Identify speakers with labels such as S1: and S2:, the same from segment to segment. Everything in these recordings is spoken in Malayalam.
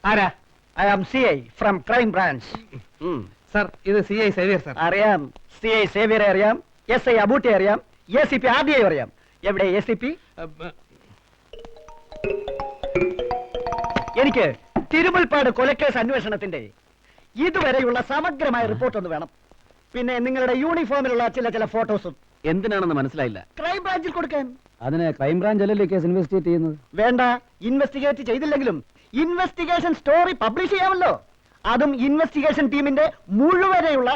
S1: ആരാ?
S2: I am CI from crime branch.
S1: Sir, ഇത് CI സേവിയർ സർ.
S2: അറിയാം, CI സേവിയറെ അറിയാം, SI അബൂട്ടിയെ അറിയാം, ACP ആദ്യം അറിയാം. എവിടെ ACP? എനിക്ക് തിരുമുൽപ്പാട് കൊലക്കേസ് അന്വേഷണത്തിന്റെ ഇതുവരെയുള്ള സമഗ്രമായ റിപ്പോർട്ട് ഒന്ന് വേണം. പിന്നെ നിങ്ങളുടെ യൂണിഫോമിലുള്ള ചില ഫോട്ടോസും.
S3: എന്തിനാണെന്ന് മനസ്സിലായില്ല.
S2: ക്രൈം ബ്രാഞ്ചിൽ കൊടുക്കാൻ.
S3: അതിന് ക്രൈംബ്രാഞ്ച് അല്ലല്ലേ കേസ് ഇൻവെസ്റ്റിഗേറ്റ് ചെയ്യുന്നത്?
S2: വേണ്ട, ഇൻവെസ്റ്റിഗേറ്റ് ചെയ്തില്ലെങ്കിലും ഇൻവെസ്റ്റിഗേഷൻ സ്റ്റോറി പബ്ലിഷ് ചെയ്യാമല്ലോ. അതും ഇൻവെസ്റ്റിഗേഷൻ ടീമിന്റെ മുഴുവനെയുള്ള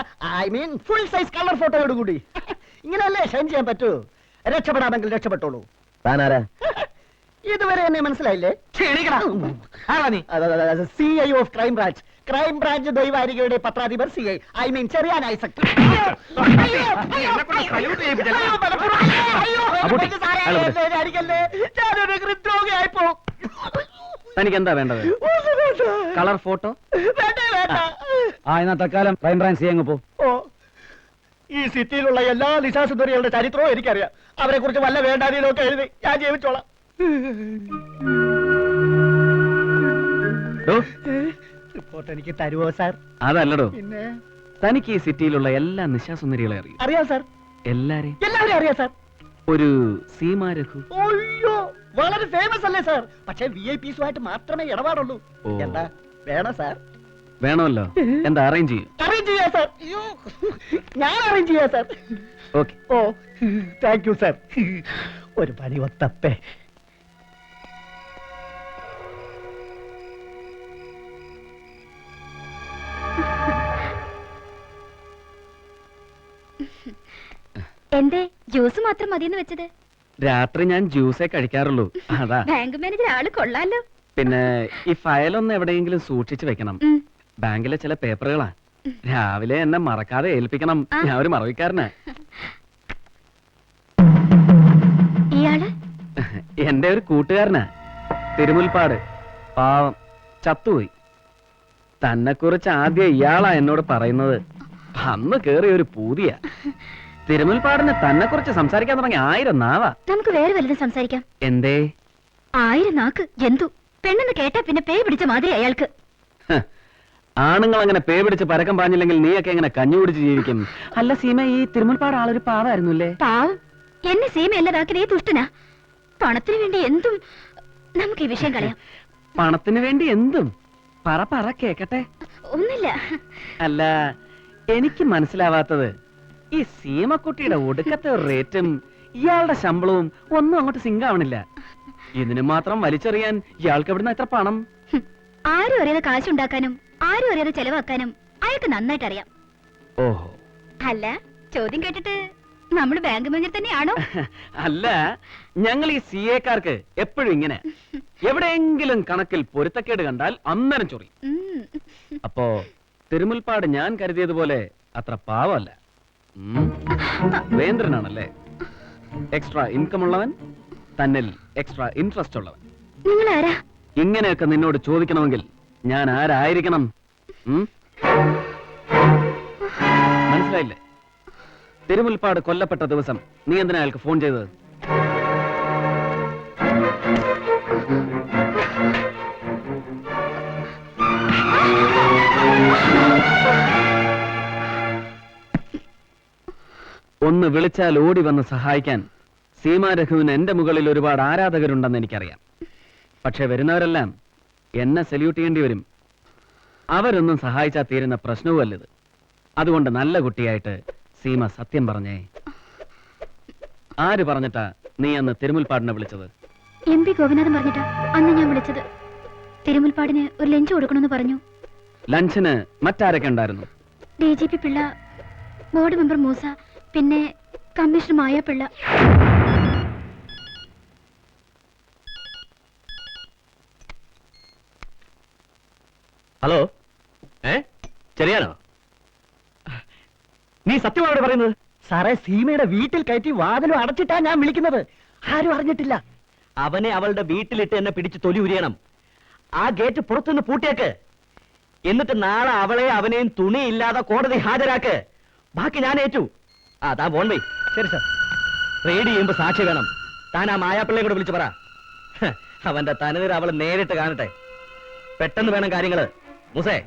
S2: ഫുൾ സൈസ് കളർ ഫോട്ടോയോട് കൂടി. ഇങ്ങനെയല്ലേ ഷൈൻ ചെയ്യാൻ പറ്റൂ. രക്ഷപ്പെടാമെങ്കിൽ രക്ഷപ്പെട്ടോളൂ.
S3: താനാരാ?
S2: ഇതുവരെ എന്നെ മനസ്സിലായില്ലേ? CI of crime branch. Crime branch ദൈവാരികയുടെ പത്രാധിപർ CI. ചെറിയാൻ ഐസക്.
S3: തനിക്ക് എന്താ വേണ്ടത്? Colour photo? എന്നാ തൽക്കാലം ക്രൈംബ്രാഞ്ച് CI അങ്ങ് പോ.
S2: ഈ സിറ്റിയിലുള്ള എല്ലാ നിശാസുന്ദരികളുടെ ചരിത്രവും എനിക്കറിയാം. അവരെ കുറിച്ച് വല്ല വേണ്ടാതിയിലൊക്കെ എഴുതി ഞാൻ ജീവിച്ചോളാം. റിപ്പോർട്ട് എനിക്ക് തരുവോ സാർ?
S3: അതല്ലടോ,
S2: പിന്നെ
S3: തനിക്ക് ഈ സിറ്റിയിലുള്ള എല്ലാ നിശാസുന്ദരികളെ അറിയും?
S2: അറിയാം സാർ. എല്ലാവരും അറിയാം സാർ.
S3: ഒരു സീമാ രഘു.
S2: അയ്യോ, വളരെ ഫേമസ് അല്ലേ സാർ? പക്ഷേ VIPസുമായിട്ട് മാത്രമേ ഇടപാടുള്ളൂ. എന്താ വേണം സാർ?
S3: വേണമല്ലോ. എന്താ അറേഞ്ച് ചെയ്യും?
S2: അറേഞ്ച് ചെയ്യാം സാർ. അയ്യോ, ഞാൻ അറേഞ്ച് ചെയ്യാം sir.
S3: Okay.
S2: Oh, thank you sir. ഒരു പണി ഒത്തപ്പേ.
S4: എന്തേ ജ്യൂസ് മാത്രം മതിയെന്ന് വെച്ചത്?
S3: രാത്രി ഞാൻ ജ്യൂസേ കഴിക്കാറുള്ളൂ, അതാ.
S4: ബാങ്ക് മാനേജർ ആള് കൊള്ളാലോ.
S3: പിന്നെ ഈ ഫയലൊന്ന് എവിടെയെങ്കിലും സൂക്ഷിച്ചു വെക്കണം. ബാങ്കിലെ ചില പേപ്പറുകളാ. രാവിലെ എന്നെ മറക്കാതെ ഏൽപ്പിക്കണം. ഞാൻ ഒരു മറവിക്കാരനാ.
S4: ഇയാള്
S3: എന്റെ ഒരു കൂട്ടുകാരനാ, തിരുമുൽപ്പാട്. പാവം, ചത്തുപോയി. തന്നെ കുറിച്ച് ആദ്യം ഇയാളാ എന്നോട് പറയുന്നത്. അന്ന് കേറിയ ഒരു പൂതിയ. തിരുമുൽപ്പാടിന് തന്നെ കുറിച്ച് സംസാരിക്കാൻ തുടങ്ങി 1000 നാവാ.
S4: നമുക്ക് വേറെ വലുതും സംസാരിക്കാം.
S3: എന്തേ?
S4: 1000 നാക്ക് ജന്തു. പെണ്ണെന്ന് കേട്ടാ പിന്നെ പേ പിടിച്ച മാതിരി അയാൾക്ക്.
S3: ആണുങ്ങൾ അങ്ങനെ പേ പിടിച്ച് പരക്കം പാഞ്ഞില്ലെങ്കിൽ നീയൊക്കെ എങ്ങനെ കഞ്ഞി കുടിച്ച് ജീവിക്കും? അല്ല സീമ, ഈ തിരുമുൽപ്പാട് ആളൊരു പാവായിരുന്നുല്ലേ?
S4: പാവം. എന്നെ സീമയല്ലതാക്കിയ ഈ തുഷ്ടനാ. പണത്തിന് വേണ്ടി എന്തും. നമുക്ക് ഈ വിഷയം കളയാം.
S3: പണത്തിന് വേണ്ടി എന്തും? പറ കേക്കട്ടെ.
S4: ഒന്നില്ല.
S3: അല്ല, എനിക്ക് മനസ്സിലാവാത്തത് ഈ സീമക്കുട്ടിയുടെ ഒടുക്കത്തെ റേറ്റും ഇയാളുടെ ശമ്പളവും ഒന്നും അങ്ങോട്ട് സിങ്ക് ആവണില്ല. ഇതിന് മാത്രം വലിച്ചെറിയാൻ ഇയാൾക്ക് എവിടുന്ന എത്ര പണം?
S4: ആരും അറിയാതെ കാശുണ്ടാക്കാനും ആരും അറിയാതെ ചെലവാക്കാനും അയാൾക്ക് നന്നായിട്ട് അറിയാം.
S3: ഓഹോ.
S4: അല്ല, ചോദ്യം കേട്ടിട്ട് നമ്മൾ ബാങ്ക് മാനേജർ തന്നെയാണോ?
S3: അല്ല, ഞങ്ങൾ ഈ CAക്കാർക്ക് എപ്പോഴും ഇങ്ങനെ. എവിടെയെങ്കിലും കണക്കിൽ പൊരുത്തക്കേട് കണ്ടാൽ അന്നേരം ചൊറി. അപ്പോ തിരുമുൽപ്പാട് ഞാൻ കരുതിയതുപോലെ അത്ര പാവമല്ല. വേന്ദ്രനാണല്ലേ? എക്സ്ട്രാ ഇൻകം ഉള്ളവൻ, തന്നിൽ എക്സ്ട്രാ ഇൻട്രസ്റ്റ് ഉള്ളവൻ. ഇങ്ങനെയൊക്കെ നിന്നോട് ചോദിക്കണമെങ്കിൽ ഞാൻ ആരായിരിക്കണം? മനസ്സിലായില്ലേ? തിരുമുൽപ്പാട് കൊല്ലപ്പെട്ട ദിവസം നീ എന്തിനാ അയാൾക്ക് ഫോൺ ചെയ്തത്? ഒന്ന് വിളിച്ചാൽ ഓടി വന്ന് സഹായിക്കാൻ സീമാ രഘുവിന് എന്റെ മുകളിൽ ഒരുപാട് ആരാധകരുണ്ടെന്ന് എനിക്കറിയാം. പക്ഷെ വരുന്നവരെല്ലാം എന്നെ സല്യൂട്ട് ചെയ്യേണ്ടി വരും. അവരൊന്നും സഹായിച്ചാൽ തീരുന്ന പ്രശ്നവുമല്ലത്. അതുകൊണ്ട് നല്ല കുട്ടിയായിട്ട് സീമ സത്യം പറഞ്ഞേ. ആര് പറഞ്ഞിട്ടാ നീ അന്ന് തിരുമുൽപ്പാടിനെ വിളിച്ചത്?
S4: MP ഗോപിനാഥൻ പറഞ്ഞിട്ടാ അന്ന് ഞാൻ വിളിച്ചത്. തിരുമുൽപ്പാടിന് ഒരു ലഞ്ച് കൊടുക്കണമെന്ന് പറഞ്ഞു.
S3: ലഞ്ചിന് മറ്റാരൊക്കെ ഉണ്ടായിരുന്നു?
S4: DGP Pillai, board member Moosa, പിന്നെ കമ്മീഷണർ മായ പിള്ള.
S3: ഹലോ, ശരിയാണോ? നീ സത്യമാണ് പറയുന്നത്?
S2: സാറേ, സീമയുടെ വീട്ടിൽ കയറ്റി വാതിലും അടച്ചിട്ടാ ഞാൻ വിളിക്കുന്നത്. ആരും അറിഞ്ഞിട്ടില്ല.
S5: അവനെ അവളുടെ വീട്ടിലിട്ട് എന്നെ പിടിച്ച് തൊലി ഉരിയണം. ആ ഗേറ്റ് പുറത്തുനിന്ന് പൂട്ടിയേക്ക്. എന്നിട്ട് നാളെ അവളെ അവനെയും തുണിയില്ലാതെ കോടതി ഹാജരാക്ക്. ബാക്കി ഞാൻ ഏറ്റു. താൻ പോണ്ടേ?
S2: ശരി സാർ.
S5: റെയ്ഡ് ചെയ്യുമ്പോ സാക്ഷി വേണം. താൻ ആ മായാപ്പിള്ളയെ കൂടെ വിളിച്ചു പറ. അവന്റെ തനതിൽ അവൾ നേരിട്ട് കാണട്ടെ. പെട്ടെന്ന് വേണം കാര്യങ്ങള്. മുസേ,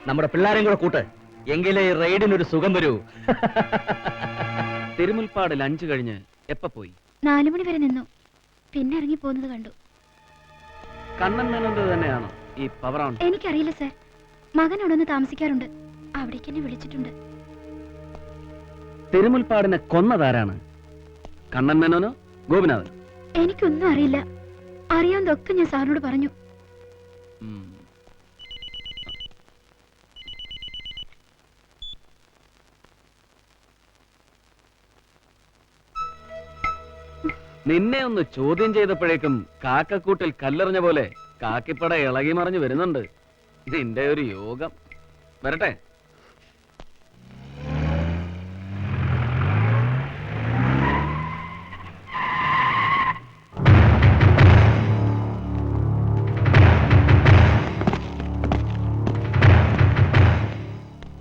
S5: നമ്മുടെ പിള്ളേരെയും കൂടെ കൂട്ട്, എങ്കിലേ ഈ റെയ്ഡിനൊരു സുഖം വരൂ.
S3: തിരുമുൽപ്പാടിൽ 5 കഴിഞ്ഞ് എപ്പ പോയി?
S4: 4 മണി വരെ നിന്നു, പിന്നെ ഇറങ്ങി പോകുന്നത് കണ്ടു.
S3: കണ്ണൻ മേനോന്റെ തന്നെയാണോ ഈ പവർ ഓൺ?
S4: എനിക്കറിയില്ല സർ. മകൻ അവിടെ നിന്ന് താമസിക്കാറുണ്ട്, അവിടേക്ക് എന്നെ വിളിച്ചിട്ടുണ്ട്.
S3: തിരുമുൽപ്പാടിനെ കൊന്നതാരാണ്? കണ്ണൻ മേനോനോ ഗോപിനാഥനോ?
S4: എനിക്കൊന്നും അറിയില്ല. അറിയാവുന്നതൊക്കെ ഞാൻ സാറിനോട് പറഞ്ഞു.
S3: ഉം. നിന്നെ ഒന്ന് ചോദ്യം ചെയ്തപ്പോഴേക്കും കാക്കക്കൂട്ടിൽ കല്ലെറിഞ്ഞ പോലെ കാക്കിപ്പട ഇളകി മറിഞ്ഞു വരുന്നുണ്ട്. നിന്റെ ഒരു യോഗം. വരട്ടെ.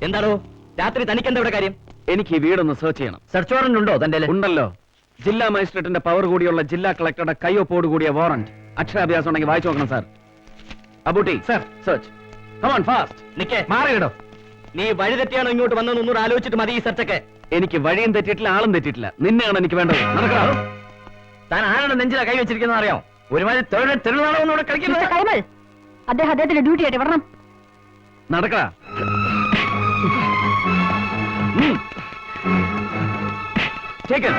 S5: എന്താണോ രാത്രി തനിക്കെന്താ ഇവിടെ കാര്യം?
S3: എനിക്ക് ഈ വീടൊന്ന് സെർച്ച് ചെയ്യണം.
S5: സെർച്ച് വാറന്റ് ഉണ്ടോ തന്റെ?
S3: ഉണ്ടല്ലോ. ജില്ലാ മജിസ്ട്രേറ്റിന്റെ പവർ കൂടിയുള്ള ജില്ലാ കളക്ടറുടെ കയ്യൊപ്പോട് കൂടിയ വാറന്റ്. അക്ഷരാഭ്യാസം ഉണ്ടെങ്കിൽ വായിച്ചു നോക്കണം sir. Abootty
S1: sir.
S3: Search. Come on fast.
S5: നിക്കേ, മാറിയിടോ. നീ വഴി തെറ്റിയാണോ ഇങ്ങോട്ട് വന്നെന്ന് ഒന്നുകൂടെ ആലോചിച്ചിട്ട് മതി ഈ സെർച്ചൊക്കെ.
S3: എനിക്ക് വഴിയും തെറ്റിയിട്ടില്ല, ആളും തെറ്റിയിട്ടില്ല. നിന്നെയാണ് എനിക്ക് വേണ്ടത്. നടക്കണം.
S5: താൻ ആരാണ് നെഞ്ചിലാ കൈ വെച്ചിരിക്കുന്നത് അറിയാം? ഒരുമാതിരി തെരുവാണോന്നൂടെ കളിക്കുന്നത്.
S4: കൈമൾ, അദ്ദേഹത്തിന്റെ ഡ്യൂട്ടി ആയിട്ട് വരണം.
S3: നടക്കടാ. Take it.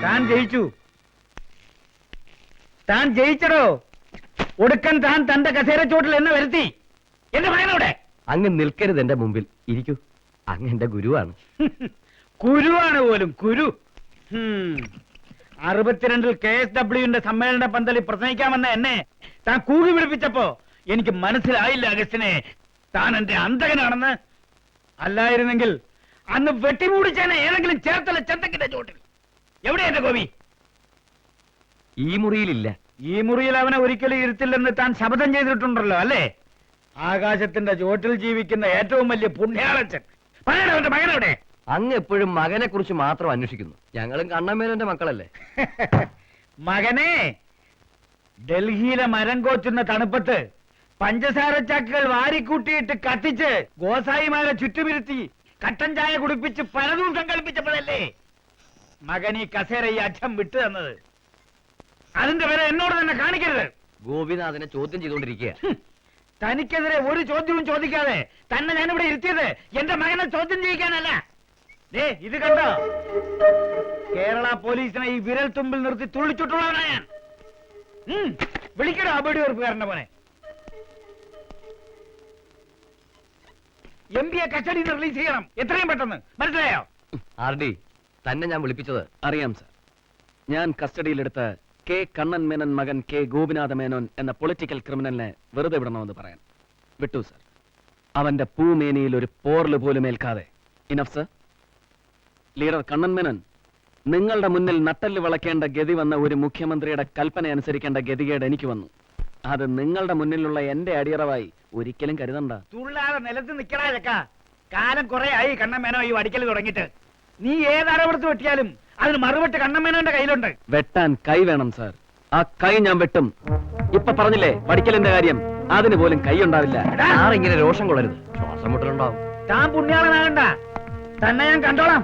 S1: താൻ ജയിച്ചു. താൻ ജയിച്ചടോ. ഒടുക്കൻ താൻ തന്റെ കസേര ചോട്ടിൽ എന്നെ വരുത്തി. എന്റെ മകനോടെ
S5: അങ്ങ് നിൽക്കരുത് എന്റെ മുമ്പിൽ. ഇരിക്കൂ, അങ്ങ് എന്റെ ഗുരുവാണ്.
S1: കുരുവാണ് പോലും കുരു. 62 KSWന്റെ സമ്മേളന പന്തലിൽ പ്രസംഗിക്കാമെന്ന എന്നെ താൻ കൂകി വിളിപ്പിച്ചപ്പോ എനിക്ക് മനസ്സിലായില്ല അഗസ്റ്റിനെ, താൻ എന്റെ അന്തകനാണെന്ന്. അല്ലായിരുന്നെങ്കിൽ അന്ന് വെട്ടിമൂടിച്ചേനെ ഏതെങ്കിലും ചേർത്തല ചന്തക്കിന്റെ ചോട്ടിൽ. എവിടെ എന്റെ ഗോപി?
S5: ഈ മുറിയിലില്ല.
S1: ഈ മുറിയിൽ അവനെ ഒരിക്കലും ഇരുത്തില്ലെന്ന് താൻ ശപഥം ചെയ്തിട്ടുണ്ടല്ലോ അല്ലേ? ആകാശത്തിന്റെ ചോട്ടിൽ ജീവിക്കുന്ന ഏറ്റവും വലിയ പുണ്യാളച്ചൻ. പറയണോ എന്റെ മകനെവിടെ?
S5: അങ്ങ് എപ്പോഴും മകനെ കുറിച്ച് മാത്രം അന്വേഷിക്കുന്നു. ഞങ്ങളും കണ്ണമ്മേനോന്റെ മക്കളല്ലേ?
S1: മകനെ, ഡൽഹിയിലെ മരം കോച്ചുന്ന തണുപ്പത്ത് പഞ്ചസാര ചാക്കുകൾ വാരിക്കൂട്ടിയിട്ട് കത്തിച്ച് ഗോസായിമാരെ ചുറ്റുമിരുത്തി കട്ടൻ ചായ കുടിപ്പിച്ച് പലതും സങ്കല്പിച്ചപ്പോഴല്ലേ മകൻ ഈ കസേര ഈ അച്ഛൻ വിട്ടു തന്നത്. അതിന്റെ പേരെ എന്നോട് തന്നെ കാണിക്കരുത്.
S5: ഗോപിനാഥനെ ചോദ്യം ചെയ്തുകൊണ്ടിരിക്കുക.
S1: തനിക്കെതിരെ ഒരു ചോദ്യവും ചോദിക്കാതെ തന്നെ ഞാനിവിടെ ഇരുത്തിയത് എന്റെ മകനെ ചോദ്യം ചെയ്യിക്കാനല്ല. ദേ ഇത് കണ്ടോ? കേരള പോലീസിനെ ഈ വിരൽ തുമ്പിൽ നിർത്തി തുള്ളിച്ചുട്ടുള്ളവനാ ഞാൻ. വിളിക്കടോ അബടി ഉറപ്പുകാരന്റെ മോനെ. MP കസ്റ്റഡിയിൽ നിന്ന് റിലീസ് ചെയ്യണം എത്രയും പെട്ടെന്ന്. മനസ്സിലായോ?
S5: RD, തന്നെ ഞാൻ വിളിപ്പിച്ചത്.
S3: അറിയാം സാർ. ഞാൻ കസ്റ്റഡിയിലെടുത്ത കെ കണ്ണൻ മേനൻ മകൻ കെ ഗോപിനാഥ മേനോൻ എന്ന പൊളിറ്റിക്കൽ ക്രിമിനലിനെ വെറുതെ വിടണമെന്ന് പറയാൻ. വിട്ടു സാർ. അവന്റെ പൂമേനിയിൽ ഒരു പോർല് പോലും ഏൽക്കാതെ. Enough sir. Leader Kannan Menon, നിങ്ങളുടെ മുന്നിൽ നട്ടല് വളയ്ക്കേണ്ട ഗതി വന്ന ഒരു മുഖ്യമന്ത്രിയുടെ കൽപ്പന അനുസരിക്കേണ്ട ഗതികേട് എനിക്ക് വന്നു. അത് നിങ്ങളുടെ മുന്നിലുള്ള എന്റെ അടിയറവായി ഒരിക്കലും കരുതണ്ട.
S1: തുള്ളാതെ നിലത്ത് നിൽക്കടാ ചക്ക. കാലം കുറെ ആയി കണ്ണമ്മേനോ ഈ വടിക്കൽ തുടങ്ങിയിട്ട്. നീ ഏതരവടുത്ത് വെട്ടിയാലും അതിന് മറുപെട്ട് കണ്ണമ്മേനോന്റെ കയ്യിലുണ്ട്.
S3: വെട്ടാൻ കൈ വേണം സാർ. ആ കൈ ഞാൻ വെട്ടും. ഇപ്പൊ പറഞ്ഞില്ലേ വടിക്കലിന്റെ കാര്യം, അതിന് പോലും കൈ ഉണ്ടാവില്ല.
S5: ഇങ്ങനെ രോഷം കൊള്ളരുത്, ശ്വാസം മുട്ടലുണ്ടാവും.
S1: താൻ പുണ്യാളനാകണ്ട, തന്നെ ഞാൻ കണ്ടോളാം.